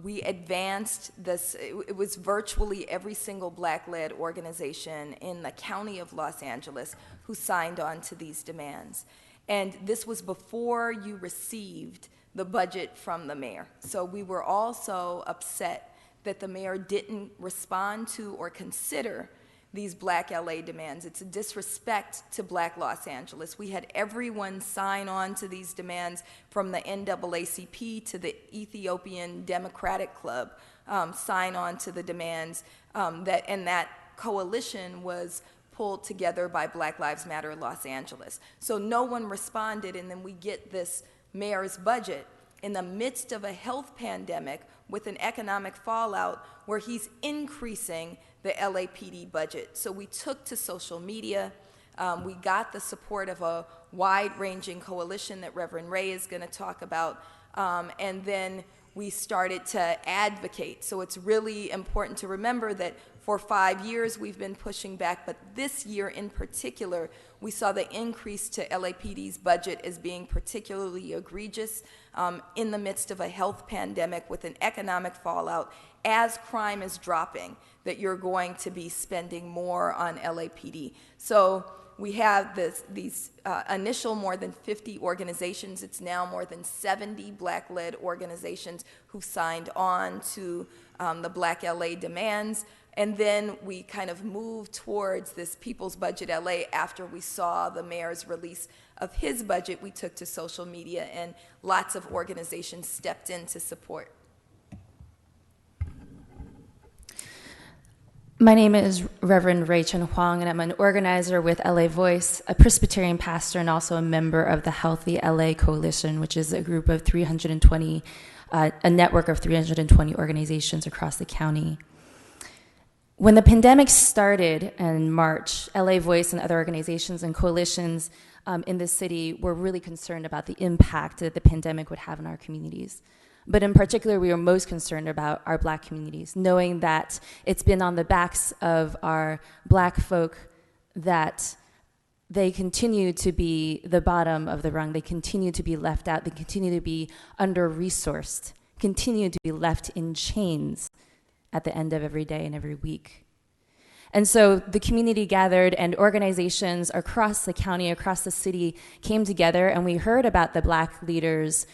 We advanced this, it was virtually every single Black-led organization in the county of Los Angeles who signed on to these demands. And this was before you received the budget from the mayor. So we were also upset that the mayor didn't respond to or consider these Black LA demands. It's a disrespect to Black Los Angeles. We had everyone sign on to these demands, from the NAACP to the Ethiopian Democratic Club, sign on to the demands, and that coalition was pulled together by Black Lives Matter Los Angeles. So no one responded, and then we get this mayor's budget in the midst of a health pandemic with an economic fallout where he's increasing the LAPD budget. So we took to social media. We got the support of a wide-ranging coalition that Reverend Ray is going to talk about, and then we started to advocate. So it's really important to remember that for 5 years we've been pushing back, but this year in particular, we saw the increase to LAPD's budget as being particularly egregious in the midst of a health pandemic with an economic fallout. As crime is dropping, that you're going to be spending more on LAPD. So we have these initial more than 50 organizations. It's now more than 70 Black-led organizations who signed on to the Black LA demands. And then we kind of moved towards this People's Budget LA after we saw the mayor's release of his budget. We took to social media, and lots of organizations stepped in to support. My name is Reverend Ray-Chun Huang, and I'm an organizer with LA Voice, a Presbyterian pastor, and also a member of the Healthy LA Coalition, which is a group of 320, a network of 320 organizations across the county. When the pandemic started in March, LA Voice and other organizations and coalitions in the city were really concerned about the impact that the pandemic would have on our communities. But in particular, we were most concerned about our Black communities, knowing that it's been on the backs of our Black folk that they continue to be the bottom of the rung. They continue to be left out. They continue to be under-resourced, continue to be left in chains at the end of every day and every week. And so the community gathered, and organizations across the county, across the city came together, and we heard about the Black leaders'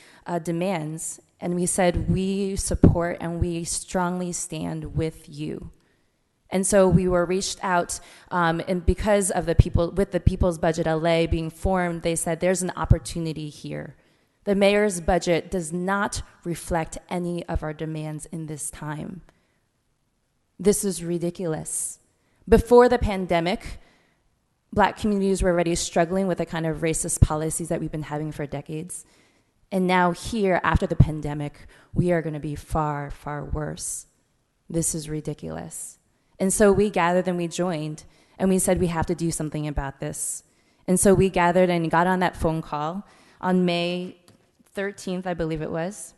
demands. And we said, we support and we strongly stand with you. And so we were reached out, and because of with the People's Budget LA being formed, they said there's an opportunity here. The mayor's budget does not reflect any of our demands in this time. This is ridiculous. Before the pandemic, Black communities were already struggling with the kind of racist policies that we've been having for decades. And now here, after the pandemic, we are going to be far, far worse. This is ridiculous. And so we gathered and we joined, and we said we have to do something about this. And so we gathered and got on that phone call on May 13th, I believe it was.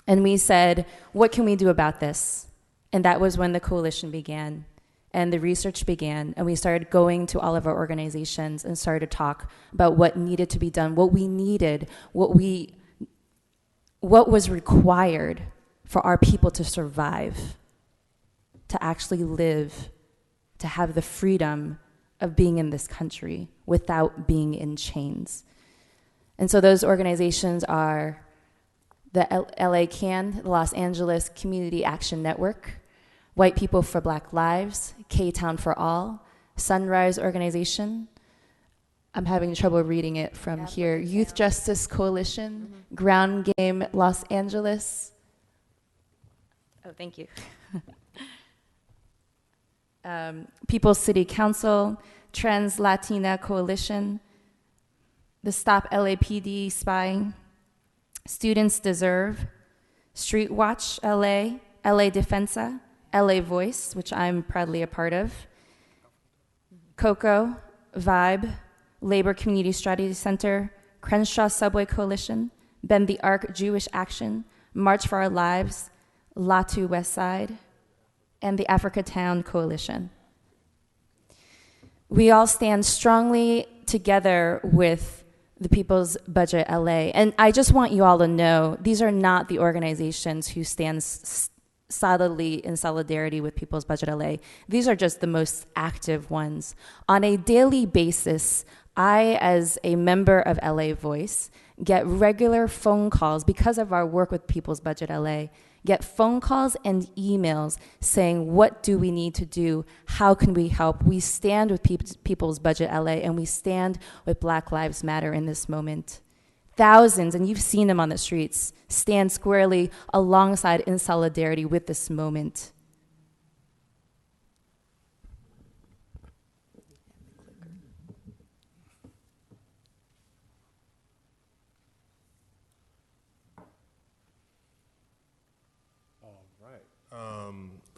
And we said, what can we do about this? And that was when the coalition began. And the research began, and we started going to all of our organizations and started to talk about what needed to be done, what we needed, what was required for our people to survive, to actually live, to have the freedom of being in this country without being in chains. And so those organizations are the LA CAN, the Los Angeles Community Action Network, White People for Black Lives, K-Town for All, Sunrise Organization. I'm having trouble reading it from here. Youth Justice Coalition, Ground Game Los Angeles. Oh, thank you. People's City Council, Trans Latina Coalition, the Stop LAPD Spying, Students Deserve, Street Watch LA, LA Defensa, LA Voice, which I'm proudly a part of, COCO, Vibe, Labor Community Strategy Center, Crenshaw Subway Coalition, Bend the Arc Jewish Action, March for Our Lives, Latu West Side, and the Africa Town Coalition. We all stand strongly together with the People's Budget LA. And I just want you all to know, these are not the organizations who stand solidly in solidarity with People's Budget LA. These are just the most active ones. On a daily basis, I, as a member of LA Voice, get regular phone calls because of our work with People's Budget LA, get phone calls and emails saying, what do we need to do? How can we help? We stand with People's Budget LA, and we stand with Black Lives Matter in this moment. Thousands, and you've seen them on the streets, stand squarely alongside in solidarity with this moment.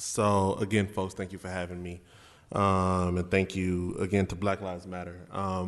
So again, folks, thank you for having me. And thank you again to Black Lives Matter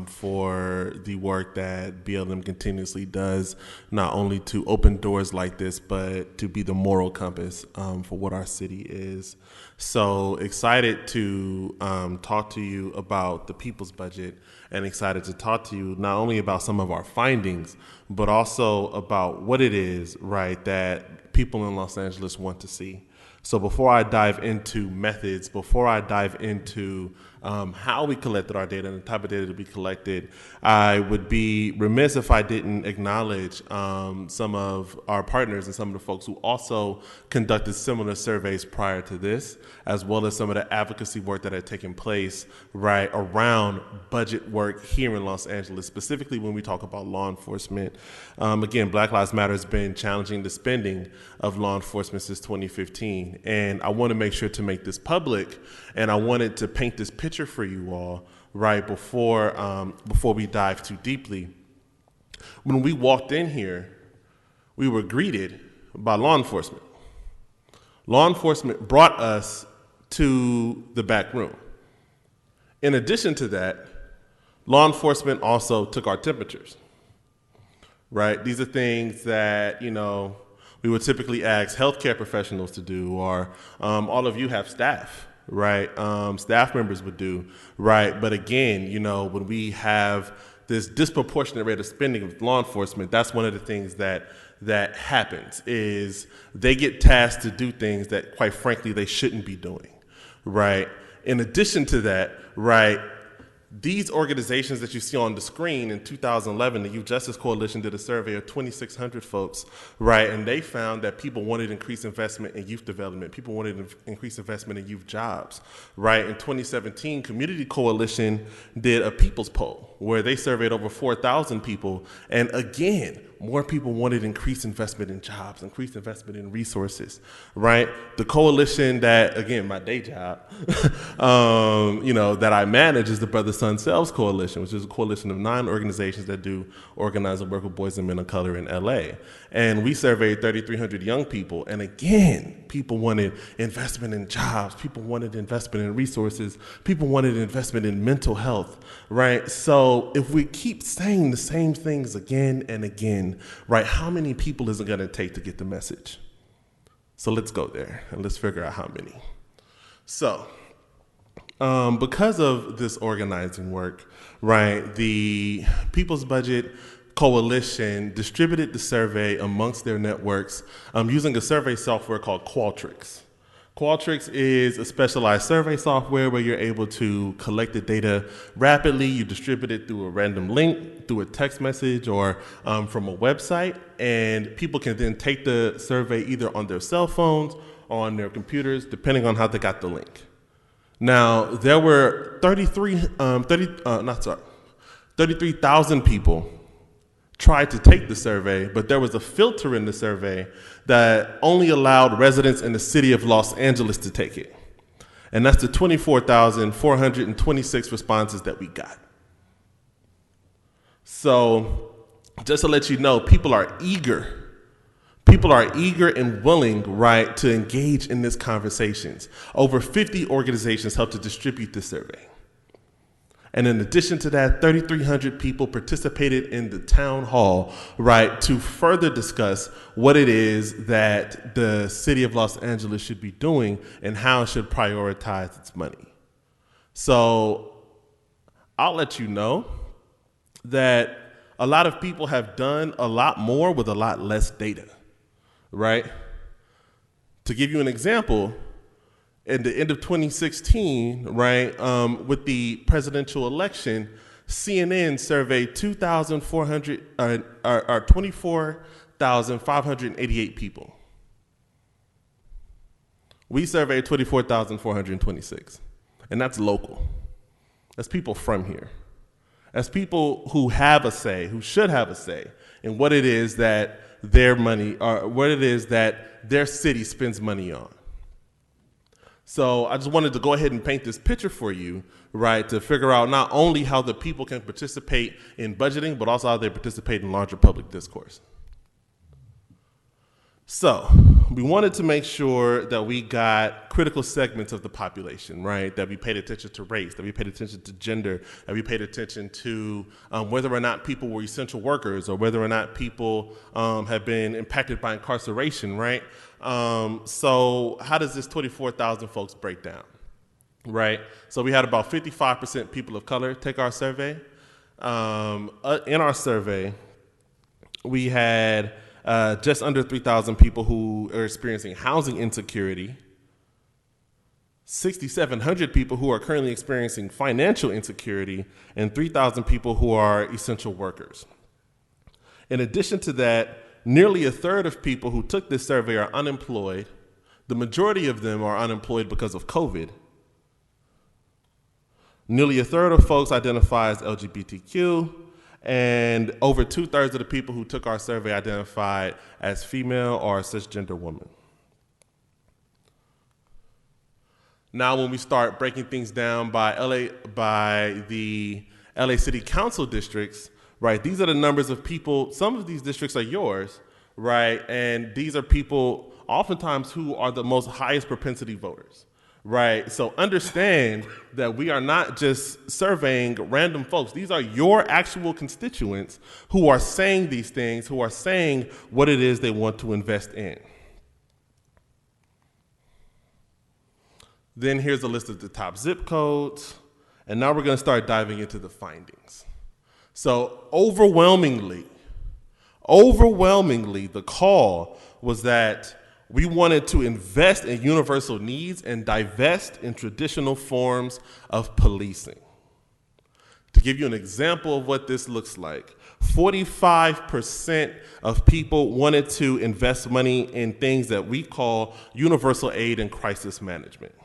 for the work that BLM continuously does, not only to open doors like this, but to be the moral compass for what our city is. So excited to talk to you about the People's Budget, and excited to talk to you not only about some of our findings, but also about what it is, right, that people in Los Angeles want to see. So before I dive into methods, before I dive into how we collected our data and the type of data that we collected, I would be remiss if I didn't acknowledge some of our partners and some of the folks who also conducted similar surveys prior to this, as well as some of the advocacy work that had taken place right around budget work here in Los Angeles, specifically when we talk about law enforcement. Again, Black Lives Matter has been challenging the spending of law enforcement since 2015, and I want to make sure to make this public, and I wanted to paint this picture for you all right before we dive too deeply. When we walked in here, we were greeted by law enforcement. Law enforcement brought us to the back room. In addition to that, law enforcement also took our temperatures, right? These are things that, we would typically ask healthcare professionals to do, or all of you have staff, right? Staff members would do, right? But again, when we have this disproportionate rate of spending with law enforcement, that's one of the things that happens, is they get tasked to do things that, quite frankly, they shouldn't be doing, right? In addition to that, right, these organizations that you see on the screen, in 2011, the Youth Justice Coalition did a survey of 2,600 folks, right? And they found that people wanted increased investment in youth development. People wanted increased investment in youth jobs, right? In 2017, Community Coalition did a people's poll where they surveyed over 4,000 people. And again, more people wanted increased investment in jobs, increased investment in resources, right? The coalition that, again, my day job, that I manage is the Brother Son Selves Coalition, which is a coalition of 9 organizations that do organize and work with boys and men of color in LA. And we surveyed 3,300 young people. And again, people wanted investment in jobs. People wanted investment in resources. People wanted investment in mental health, right? So if we keep saying the same things again and again, right, how many people is it going to take to get the message? So let's go there and let's figure out how many. So because of this organizing work, right, the People's Budget Coalition distributed the survey amongst their networks using a survey software called Qualtrics. Qualtrics is a specialized survey software where you're able to collect the data rapidly. You distribute it through a random link, through a text message, or from a website, and people can then take the survey either on their cell phones or on their computers, depending on how they got the link. Now, there were 33,000 people tried to take the survey, but there was a filter in the survey that only allowed residents in the city of Los Angeles to take it. And that's the 24,426 responses that we got. So just to let you know, people are eager. People are eager and willing, right, to engage in these conversations. Over 50 organizations helped to distribute this survey. And in addition to that, 3,300 people participated in the town hall, right, to further discuss what it is that the city of Los Angeles should be doing and how it should prioritize its money. So I'll let you know that a lot of people have done a lot more with a lot less data, right? To give you an example, at the end of 2016, right, with the presidential election, CNN surveyed 24,588 people. We surveyed 24,426, and that's local. That's people from here. That's people who have a say, who should have a say in what it is that their money, or what it is that their city spends money on. So I just wanted to go ahead and paint this picture for you, right, to figure out not only how the people can participate in budgeting, but also how they participate in larger public discourse. So we wanted to make sure that we got critical segments of the population, right? That we paid attention to race, that we paid attention to gender, that we paid attention to whether or not people were essential workers or whether or not people have been impacted by incarceration, right? So how does this 24,000 folks break down, right? So we had about 55% people of color take our survey. In our survey, we had just under 3,000 people who are experiencing housing insecurity, 6,700 people who are currently experiencing financial insecurity, and 3,000 people who are essential workers. In addition to that, nearly a third of people who took this survey are unemployed. The majority of them are unemployed because of COVID. Nearly a third of folks identify as LGBTQ, and over 2/3 of the people who took our survey identified as female or a cisgender woman. Now, when we start breaking things down by the LA City Council districts, right, these are the numbers of people. Some of these districts are yours, right, and these are people oftentimes who are the most highest propensity voters. Right, so understand that we are not just surveying random folks. These are your actual constituents who are saying these things, who are saying what it is they want to invest in. Then here's a list of the top zip codes, and now we're going to start diving into the findings. So overwhelmingly, the call was that we wanted to invest in universal needs and divest in traditional forms of policing. To give you an example of what this looks like, 45% of people wanted to invest money in things that we call universal aid and crisis management.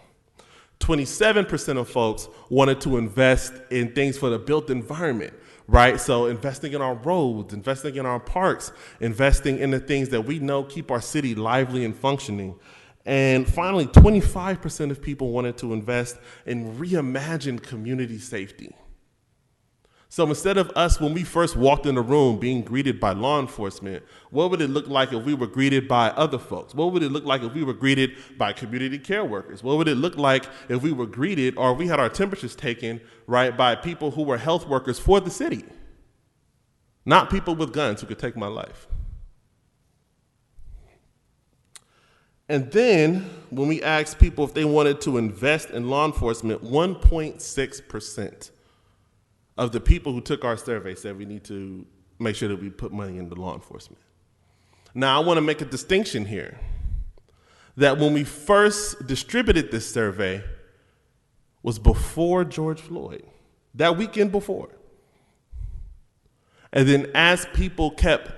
27% of folks wanted to invest in things for the built environment, right? So investing in our roads, investing in our parks, investing in the things that we know keep our city lively and functioning. And finally, 25% of people wanted to invest in reimagined community safety. So instead of us, when we first walked in the room, being greeted by law enforcement, what would it look like if we were greeted by other folks? What would it look like if we were greeted by community care workers? What would it look like if we were greeted or we had our temperatures taken, right, by people who were health workers for the city? Not people with guns who could take my life. And then when we asked people if they wanted to invest in law enforcement, 1.6% of the people who took our survey said we need to make sure that we put money into law enforcement. Now, I want to make a distinction here that when we first distributed this survey was before George Floyd, that weekend before. And then as people kept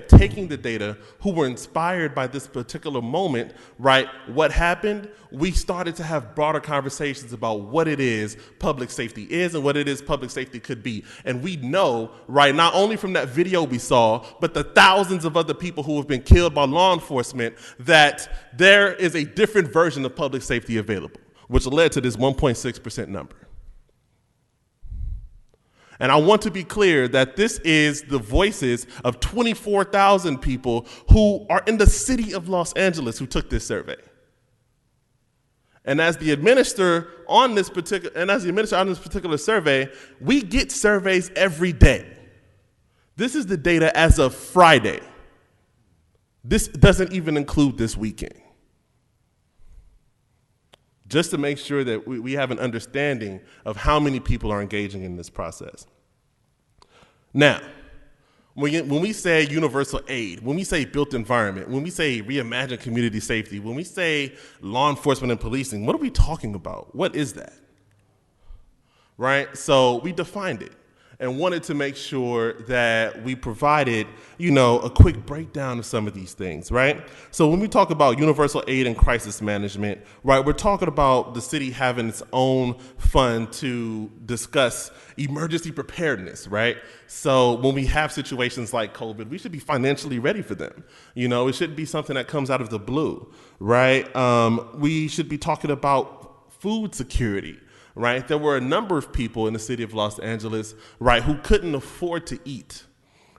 taking the data, who were inspired by this particular moment, right, what happened? We started to have broader conversations about what it is public safety is and what it is public safety could be. And we know, right, not only from that video we saw, but the thousands of other people who have been killed by law enforcement, that there is a different version of public safety available, which led to this 1.6% number. And I want to be clear that this is the voices of 24,000 people who are in the city of Los Angeles who took this survey. And as the administrator on this particular survey, we get surveys every day. This is the data as of Friday. This doesn't even include this weekend. Just to make sure that we have an understanding of how many people are engaging in this process. Now, when we say universal aid, when we say built environment, when we say reimagine community safety, when we say law enforcement and policing, what are we talking about? What is that? Right? So we defined it and wanted to make sure that we provided, a quick breakdown of some of these things, right? So when we talk about universal aid and crisis management, right, we're talking about the city having its own fund to discuss emergency preparedness, right? So when we have situations like COVID, we should be financially ready for them. It shouldn't be something that comes out of the blue, right? We should be talking about food security. Right, there were a number of people in the city of Los Angeles, right, who couldn't afford to eat,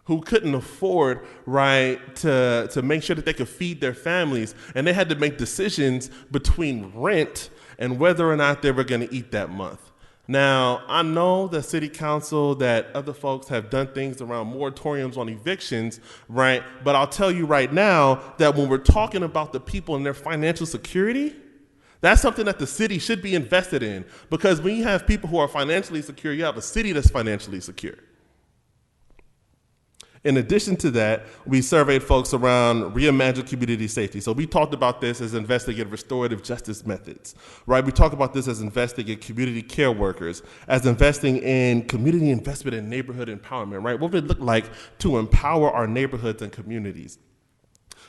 who couldn't afford, right, to make sure that they could feed their families, and they had to make decisions between rent and whether or not they were going to eat that month. Now, I know that city council, that other folks have done things around moratoriums on evictions, right, but I'll tell you right now that when we're talking about the people and their financial security, that's something that the city should be invested in, because when you have people who are financially secure, you have a city that's financially secure. In addition to that, we surveyed folks around reimagine community safety. So we talked about this as investigative restorative justice methods, right? We talk about this as investing in community care workers, as investing in community investment and neighborhood empowerment, right? What would it look like to empower our neighborhoods and communities?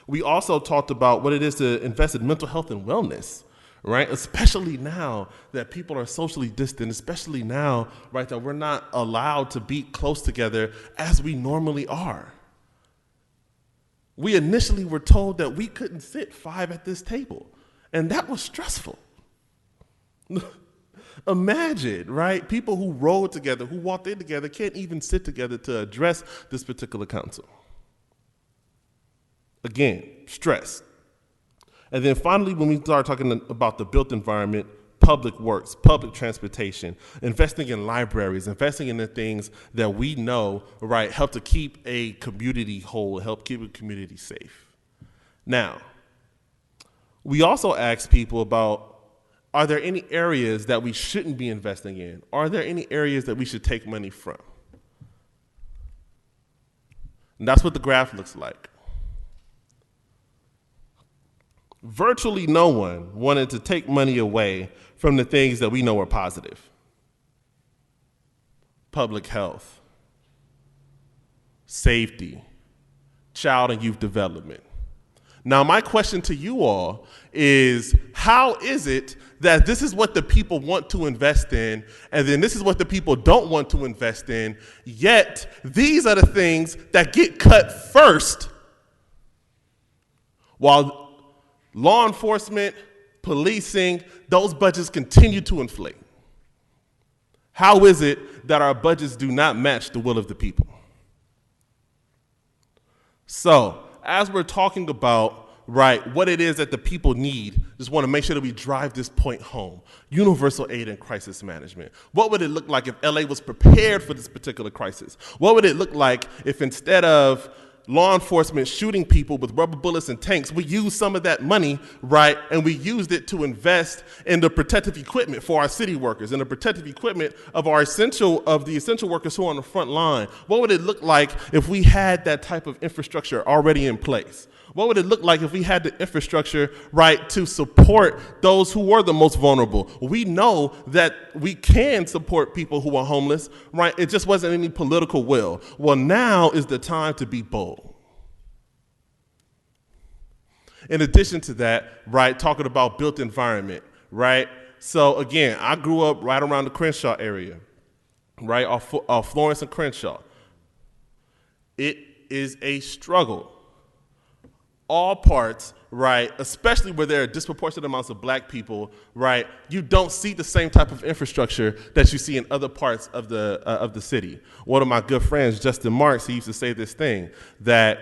We also talked about what it is to invest in mental health and wellness, right? Especially now that people are socially distant, especially now, right, that we're not allowed to be close together as we normally are. We initially were told that we couldn't sit 5 at this table, and that was stressful. Imagine, right? People who rode together, who walked in together, can't even sit together to address this particular council. Again, stress. And then finally, when we start talking about the built environment, public works, public transportation, investing in libraries, investing in the things that we know, right, help to keep a community whole, help keep a community safe. Now, we also ask people about, are there any areas that we shouldn't be investing in? Are there any areas that we should take money from? And that's what the graph looks like. Virtually no one wanted to take money away from the things that we know are positive. Public health, safety, child and youth development. Now, my question to you all is, how is it that this is what the people want to invest in, and then this is what the people don't want to invest in, yet these are the things that get cut first, while law enforcement, policing, those budgets continue to inflate? How is it that our budgets do not match the will of the people? So, as we're talking about, right, what it is that the people need, just want to make sure that we drive this point home. Universal aid and crisis management. What would it look like if LA was prepared for this particular crisis? What would it look like if instead of law enforcement shooting people with rubber bullets and tanks, we used some of that money, right, and we used it to invest in the protective equipment for our city workers and the protective equipment of the essential workers who are on the front line? What would it look like if we had that type of infrastructure already in place? What would it look like if we had the infrastructure, right, to support those who were the most vulnerable? We know that we can support people who are homeless, right? It just wasn't any political will. Well, now is the time to be bold. In addition to that, right, talking about built environment, right? So again, I grew up right around the Crenshaw area, right, off Florence and Crenshaw. It is a struggle. All parts, right, especially where there are disproportionate amounts of black people, right, you don't see the same type of infrastructure that you see in other parts of the city. One of my good friends, Justin Marks, he used to say this thing, that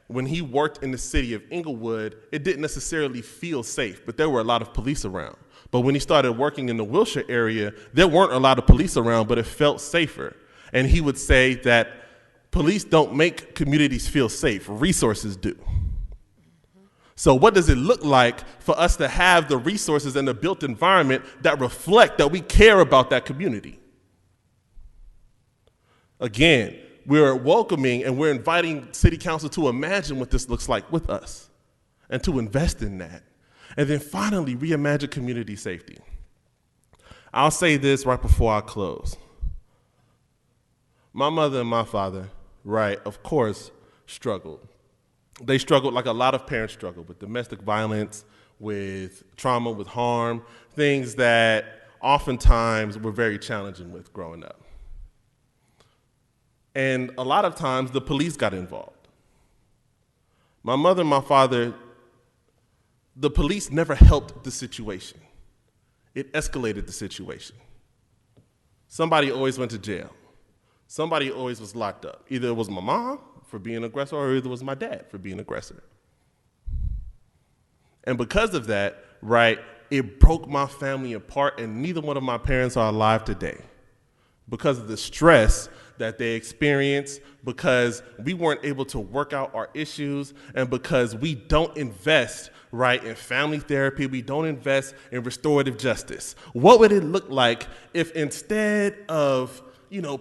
when he worked in the city of Inglewood, it didn't necessarily feel safe, but there were a lot of police around. But when he started working in the Wilshire area, there weren't a lot of police around, but it felt safer. And he would say that police don't make communities feel safe, resources do. So what does it look like for us to have the resources and the built environment that reflect that we care about that community? Again, we're welcoming and we're inviting city council to imagine what this looks like with us and to invest in that. And then finally, reimagine community safety. I'll say this right before I close. My mother and my father, right, of course, struggled. They struggled like a lot of parents struggle with domestic violence, with trauma, with harm, things that oftentimes were very challenging with growing up. And a lot of times the police got involved. My mother and my father, the police never helped the situation. It escalated the situation. Somebody always went to jail. Somebody always was locked up. Either it was my mom for being an aggressor or either it was my dad for being an aggressor. And because of that, right, it broke my family apart, and neither one of my parents are alive today because of the stress that they experienced, because we weren't able to work out our issues, and because we don't invest, right, in family therapy, we don't invest in restorative justice. What would it look like if instead of,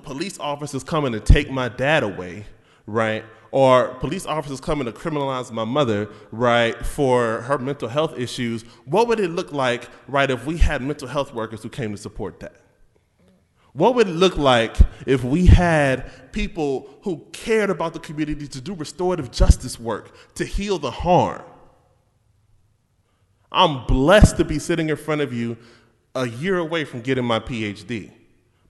police officers coming to take my dad away, right, or police officers coming to criminalize my mother, right, for her mental health issues, what would it look like, right, if we had mental health workers who came to support that? What would it look like if we had people who cared about the community to do restorative justice work, to heal the harm? I'm blessed to be sitting in front of you a year away from getting my PhD.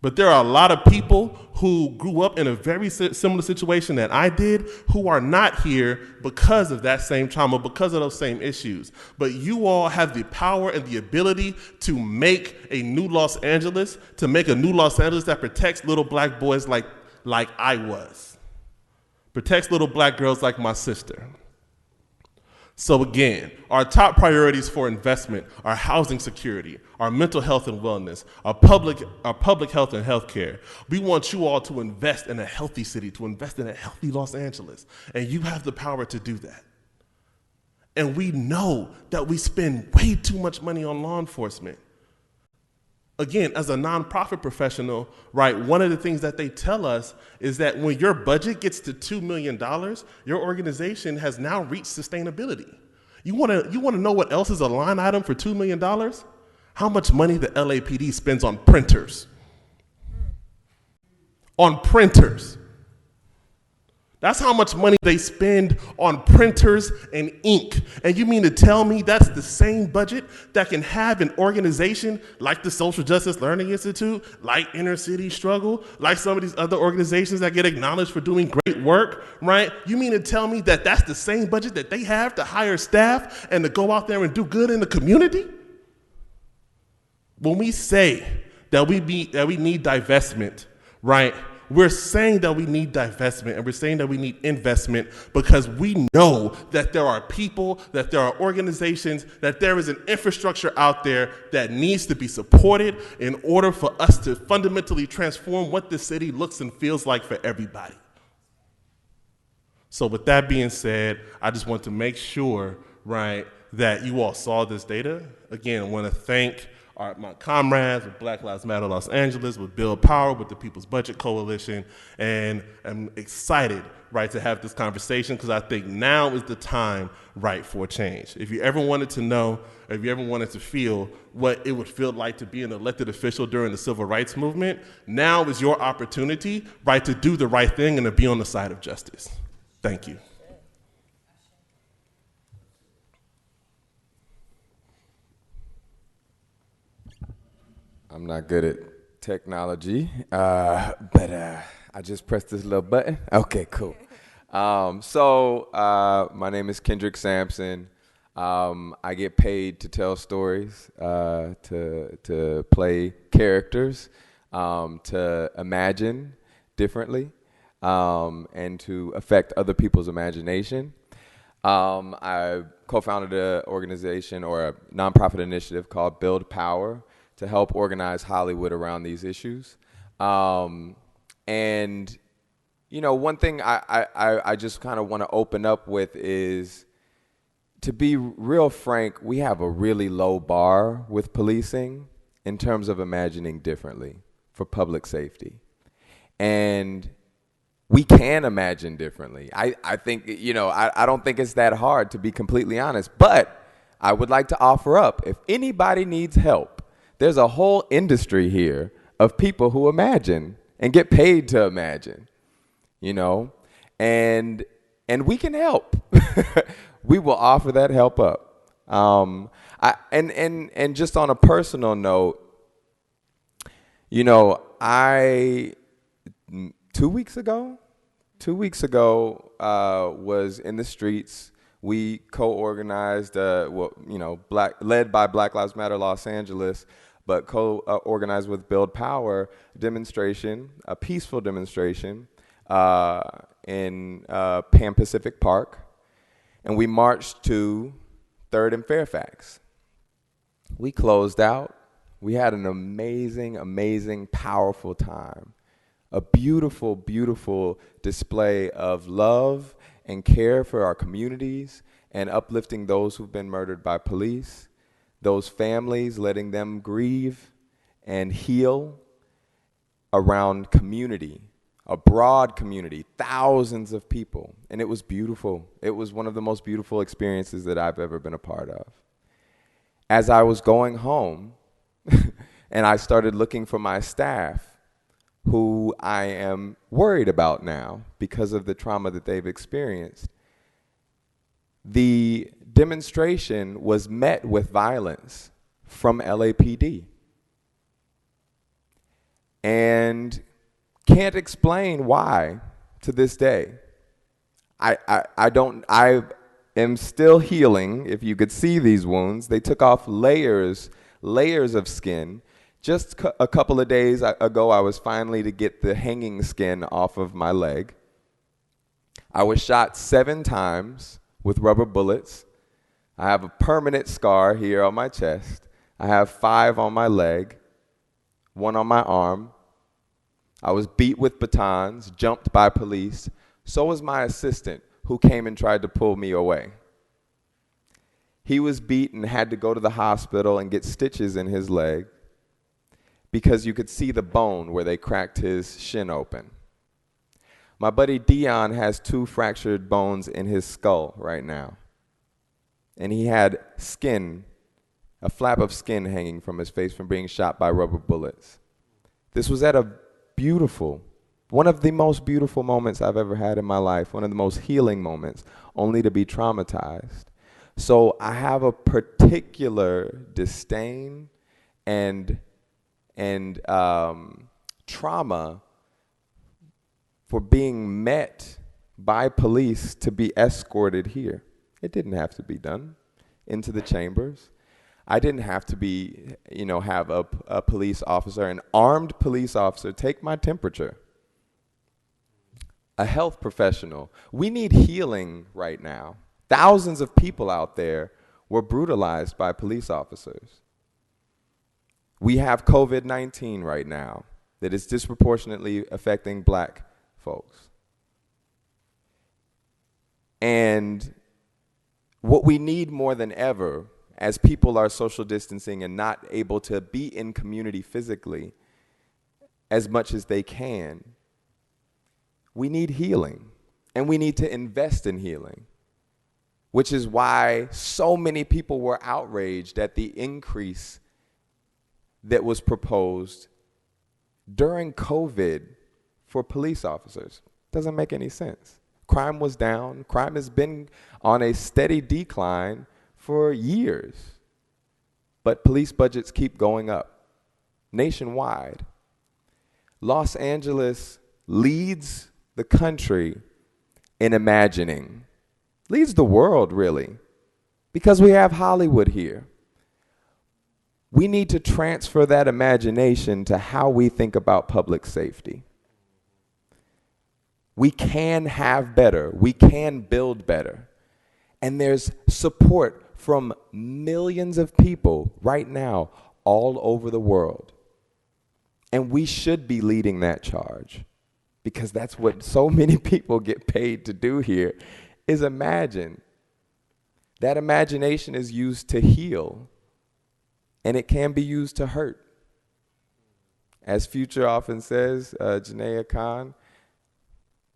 But there are a lot of people who grew up in a very similar situation that I did who are not here because of that same trauma, because of those same issues. But you all have the power and the ability to make a new Los Angeles, to make a new Los Angeles that protects little black boys like I was, protects little black girls like my sister. So again, our top priorities for investment are housing security, our mental health and wellness, our public health and healthcare. We want you all to invest in a healthy city, to invest in a healthy Los Angeles, and you have the power to do that. And we know that we spend way too much money on law enforcement. Again, as a nonprofit professional, right, one of the things that they tell us is that when your budget gets to $2 million, your organization has now reached sustainability. You want to know what else is a line item for $2 million? How much money the LAPD spends on printers. On printers. That's how much money they spend on printers and ink. And you mean to tell me that's the same budget that can have an organization like the Social Justice Learning Institute, like Inner City Struggle, like some of these other organizations that get acknowledged for doing great work, right? You mean to tell me that that's the same budget that they have to hire staff and to go out there and do good in the community? When we say that we need divestment, right? We're saying that we need divestment, and we're saying that we need investment because we know that there are people, that there are organizations, that there is an infrastructure out there that needs to be supported in order for us to fundamentally transform what the city looks and feels like for everybody. So with that being said, I just want to make sure, right, that you all saw this data. Again, I want to thank my comrades with Black Lives Matter Los Angeles, with Build Power, with the People's Budget Coalition, and I'm excited, right, to have this conversation because I think now is the time, right, for change. If you ever wanted to know, or if you ever wanted to feel what it would feel like to be an elected official during the civil rights movement, now is your opportunity, right, to do the right thing and to be on the side of justice. Thank you. I'm not good at technology, but I just pressed this little button. Okay, cool. My name is Kendrick Sampson. I get paid to tell stories, to play characters, to imagine differently, and to affect other people's imagination. I co-founded an organization or a nonprofit initiative called Build Power, to help organize Hollywood around these issues. And, one thing I just kind of want to open up with is, to be real frank, we have a really low bar with policing in terms of imagining differently for public safety. And we can imagine differently. I think, I don't think it's that hard, to be completely honest. But I would like to offer up, if anybody needs help, there's a whole industry here of people who imagine and get paid to imagine, and we can help. We will offer that help up. And just on a personal note, I 2 weeks ago was in the streets. We co-organized, led by Black Lives Matter Los Angeles, but co-organized with Build Power demonstration, a peaceful demonstration in Pan Pacific Park, and we marched to 3rd and Fairfax. We closed out. We had an amazing, amazing, powerful time. A beautiful, beautiful display of love and care for our communities and uplifting those who've been murdered by police, those families, letting them grieve and heal around community, a broad community, thousands of people. And it was beautiful. It was one of the most beautiful experiences that I've ever been a part of. As I was going home and I started looking for my staff, who I am worried about now because of the trauma that they've experienced, the demonstration was met with violence from LAPD. And can't explain why to this day. I am still healing. If you could see these wounds, they took off layers of skin. Just a couple of days ago, I was finally to get the hanging skin off of my leg. I was shot 7 times with rubber bullets. I have a permanent scar here on my chest. I have 5 on my leg, 1 on my arm. I was beat with batons, jumped by police. So was my assistant, who came and tried to pull me away. He was beat and had to go to the hospital and get stitches in his leg, because you could see the bone where they cracked his shin open. My buddy Dion has 2 fractured bones in his skull right now. And he had skin, a flap of skin hanging from his face from being shot by rubber bullets. This was at a beautiful, one of the most beautiful moments I've ever had in my life, one of the most healing moments, only to be traumatized. So I have a particular disdain and trauma for being met by police to be escorted here. It didn't have to be done into the chambers. I didn't have to be, have a police officer, an armed police officer, take my temperature. A health professional. We need healing right now. Thousands of people out there were brutalized by police officers. We have COVID-19 right now that is disproportionately affecting Black folks. And what we need more than ever, as people are social distancing and not able to be in community physically as much as they can, we need healing. And we need to invest in healing, which is why so many people were outraged at the increase that was proposed during COVID for police officers. Doesn't make any sense. Crime was down. Crime has been on a steady decline for years. But police budgets keep going up nationwide. Los Angeles leads the country in imagining, leads the world really, because we have Hollywood here. We need to transfer that imagination to how we think about public safety. We can have better. We can build better. And there's support from millions of people right now all over the world. And we should be leading that charge, because that's what so many people get paid to do here, is imagine. That imagination is used to heal. And it can be used to hurt. As Future often says, Janaea Khan,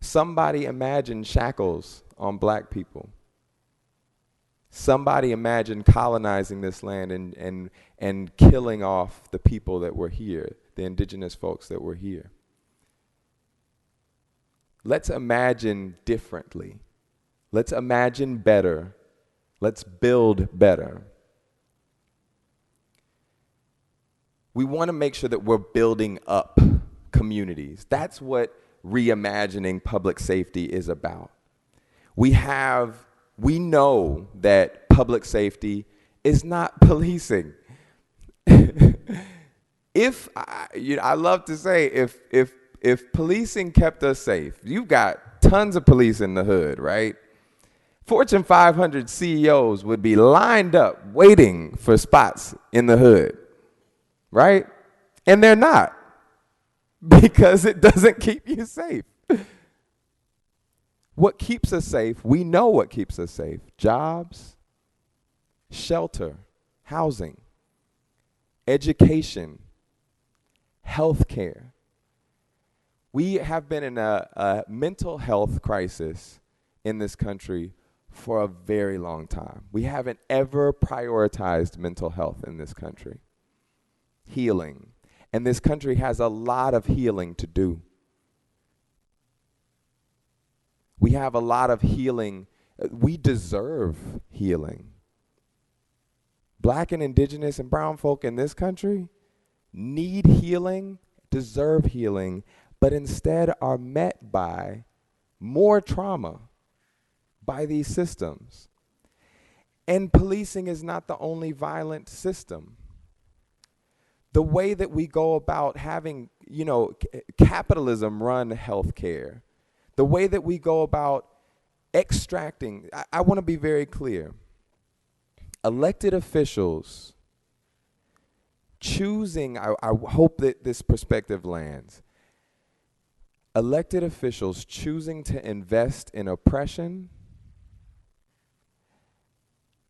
Somebody imagine shackles on black people. Somebody imagine colonizing this land and killing off the people that were here, the indigenous folks that were here. Let's imagine differently. Let's imagine better. Let's build better. We want to make sure that we're building up communities. That's what reimagining public safety is about. We know that public safety is not policing. I love to say, if policing kept us safe, you've got tons of police in the hood, right? Fortune 500 CEOs would be lined up waiting for spots in the hood, right? And they're not, because it doesn't keep you safe. What keeps us safe, we know what keeps us safe. Jobs, shelter, housing, education, healthcare. We have been in a mental health crisis in this country for a very long time. We haven't ever prioritized mental health in this country. Healing. And this country has a lot of healing to do. We have a lot of healing. We deserve healing. Black and indigenous and brown folk in this country need healing, deserve healing, but instead are met by more trauma by these systems. And policing is not the only violent system. The way that we go about having, capitalism run healthcare, the way that we go about extracting, I want to be very clear. Elected officials choosing, I hope that this perspective lands. Elected officials choosing to invest in oppression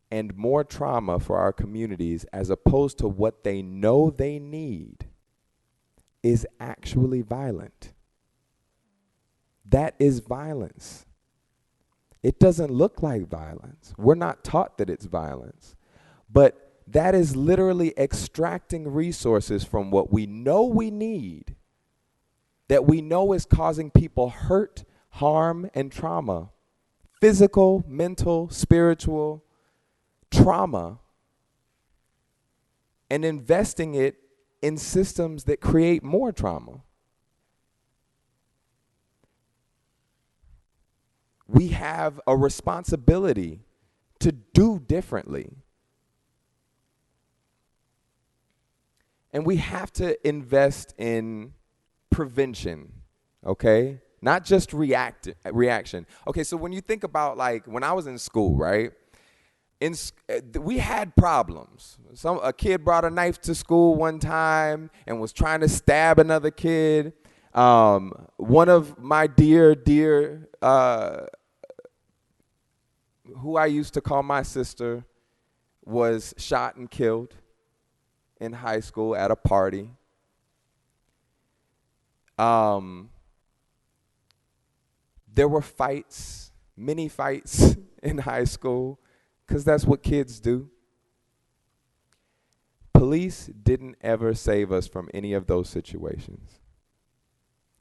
and more trauma for our communities as opposed to what they know they need is actually violent. That is violence. It doesn't look like violence. We're not taught that it's violence. But that is literally extracting resources from what we know we need, that we know is causing people hurt, harm, and trauma. Physical, mental, spiritual trauma, and investing it in systems that create more trauma. We have a responsibility to do differently. And we have to invest in prevention, okay? Not just reaction. Okay, so when you think about, like, when I was in school, right? We had problems. A kid brought a knife to school one time and was trying to stab another kid. One of my dear, who I used to call my sister, was shot and killed in high school at a party. There were fights, many fights in high school, because that's what kids do. Police didn't ever save us from any of those situations.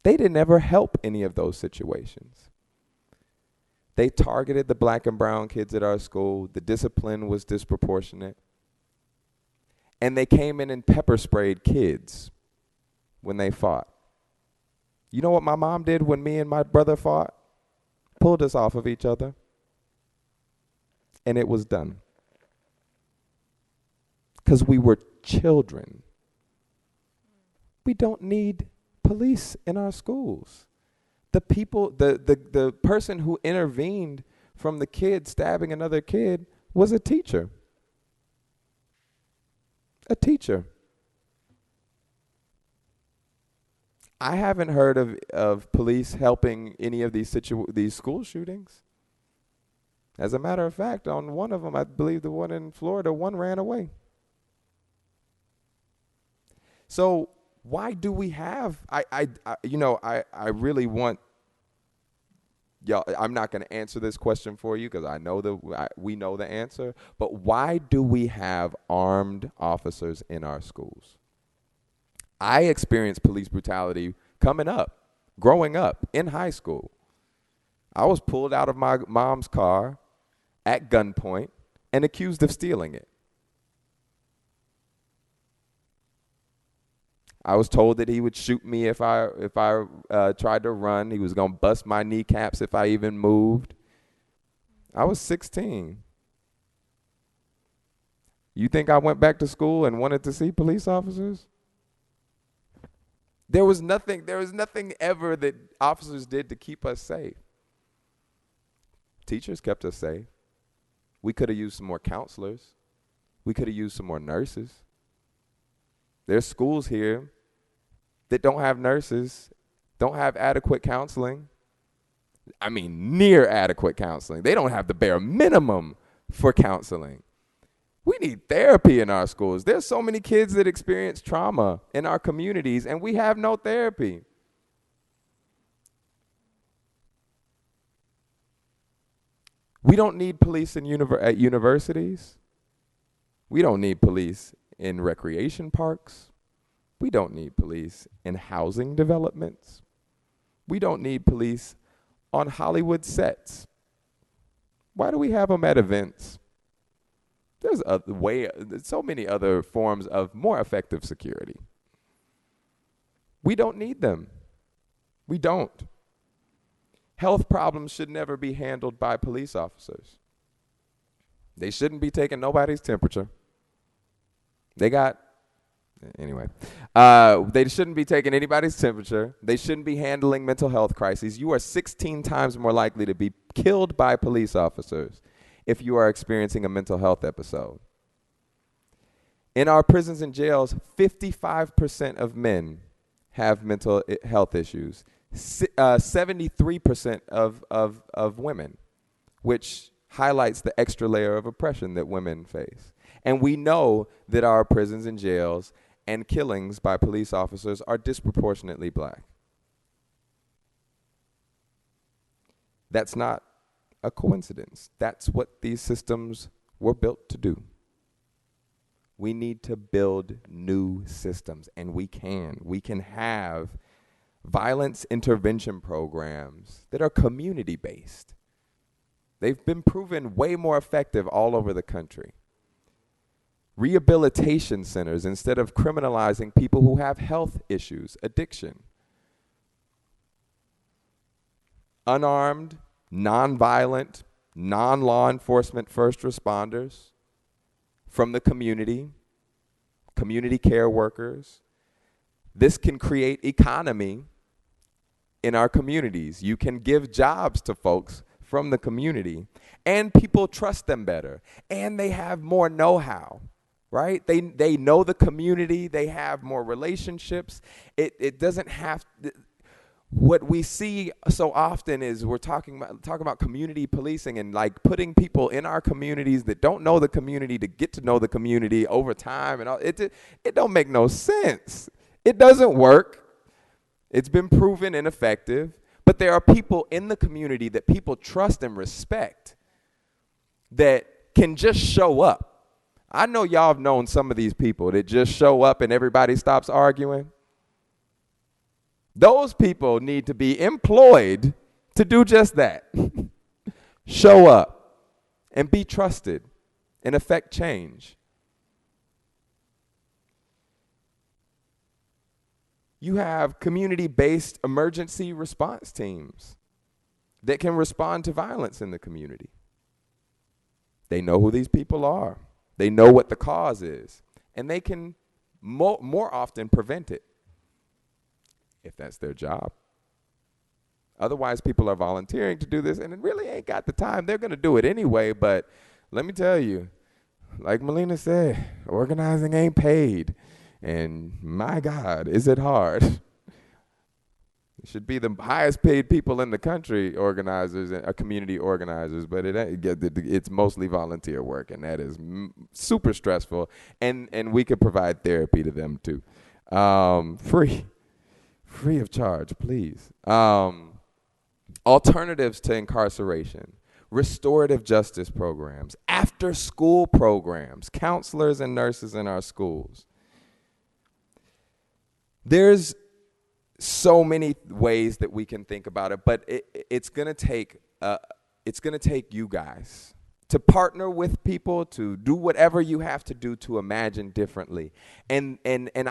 They didn't ever help any of those situations. They targeted the black and brown kids at our school. The discipline was disproportionate. And they came in and pepper sprayed kids when they fought. You know what my mom did when me and my brother fought? Pulled us off of each other. And it was done. Because we were children. We don't need police in our schools. The person who intervened from the kid stabbing another kid was a teacher. A teacher. I haven't heard of police helping any of these school shootings. As a matter of fact, on one of them, I believe the one in Florida, one ran away. So why do we have, I really want y'all, I'm not going to answer this question for you because I know we know the answer. But why do we have armed officers in our schools? I experienced police brutality growing up in high school. I was pulled out of my mom's car at gunpoint and accused of stealing it. I was told that he would shoot me if I tried to run. He was going to bust my kneecaps if I even moved. I was 16. You think I went back to school and wanted to see police officers? There was nothing ever that officers did to keep us safe. Teachers kept us safe. We could have used some more counselors. We could have used some more nurses. There's schools here that don't have nurses, don't have adequate counseling. I mean, near adequate counseling. They don't have the bare minimum for counseling. We need therapy in our schools. There's so many kids that experience trauma in our communities, and we have no therapy. We don't need police at universities. We don't need police in recreation parks. We don't need police in housing developments. We don't need police on Hollywood sets. Why do we have them at events? There's so many other forms of more effective security. We don't need them. We don't. Health problems should never be handled by police officers. They shouldn't be taking nobody's temperature. They shouldn't be taking anybody's temperature. They shouldn't be handling mental health crises. You are 16 times more likely to be killed by police officers if you are experiencing a mental health episode. In our prisons and jails, 55% of men have mental health issues. 73% of women, which highlights the extra layer of oppression that women face. And we know that our prisons and jails and killings by police officers are disproportionately black. That's not a coincidence. That's what these systems were built to do. We need to build new systems, and we can. We can have violence intervention programs that are community-based. They've been proven way more effective all over the country. Rehabilitation centers instead of criminalizing people who have health issues, addiction. Unarmed, nonviolent, non-law enforcement first responders from the community care workers. This can create economy in our communities. You can give jobs to folks from the community, and people trust them better, and they have more know-how, right? They know the community, they have more relationships. It doesn't have, what we see so often is we're talking about community policing and like putting people in our communities that don't know the community to get to know the community over time, and all. It don't make no sense. It doesn't work. It's been proven ineffective. But there are people in the community that people trust and respect that can just show up. I know y'all have known some of these people that just show up and everybody stops arguing. Those people need to be employed to do just that. Show up and be trusted and affect change. You have community-based emergency response teams that can respond to violence in the community. They know who these people are. They know what the cause is. And they can more often prevent it if that's their job. Otherwise, people are volunteering to do this and it really ain't got the time. They're going to do it anyway, but let me tell you, like Melina said, organizing ain't paid. And my God, is it hard? It should be the highest paid people in the country, organizers and community organizers, but it's mostly volunteer work, and that is super stressful. And we could provide therapy to them too, free of charge, please. alternatives to incarceration, restorative justice programs, after-school programs, counselors and nurses in our schools. There's so many ways that we can think about it, but it's gonna take you guys to partner with people, to do whatever you have to do to imagine differently. And